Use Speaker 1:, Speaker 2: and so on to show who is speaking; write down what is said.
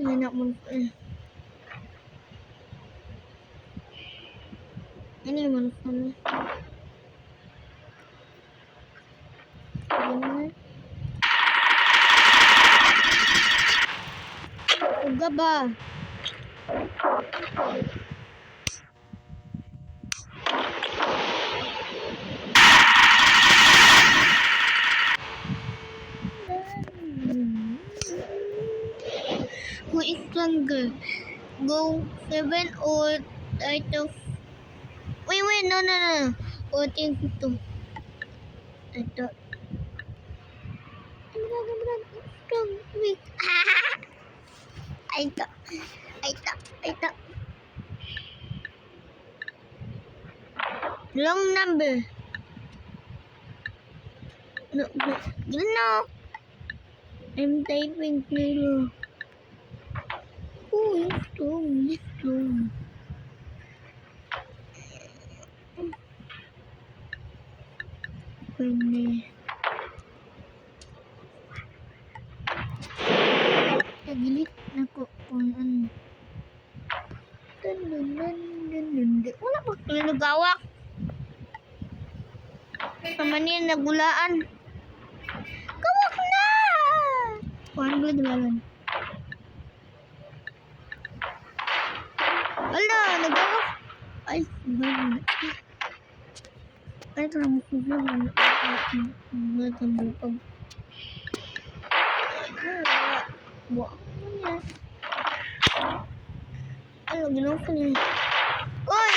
Speaker 1: Enak mo. Ini manfaatnya. Gimana? Enggak bah. Who is stronger? Go 7 or title? Wait, no. Or think itu. Ito. Strong, weak. Ito. Long number. No. I'm typing clearly. Oh, it's strong. Pwede. Nagilit na ko kung ano. Wala pa nagawak. Sama niya nagulaan. Gawak na! Kuhan ba dibalan? Wala, nagawak. Ay, gawak. Ay, ito na mo kung buwan mo niya. Ano, ginawa ko niya. Oy!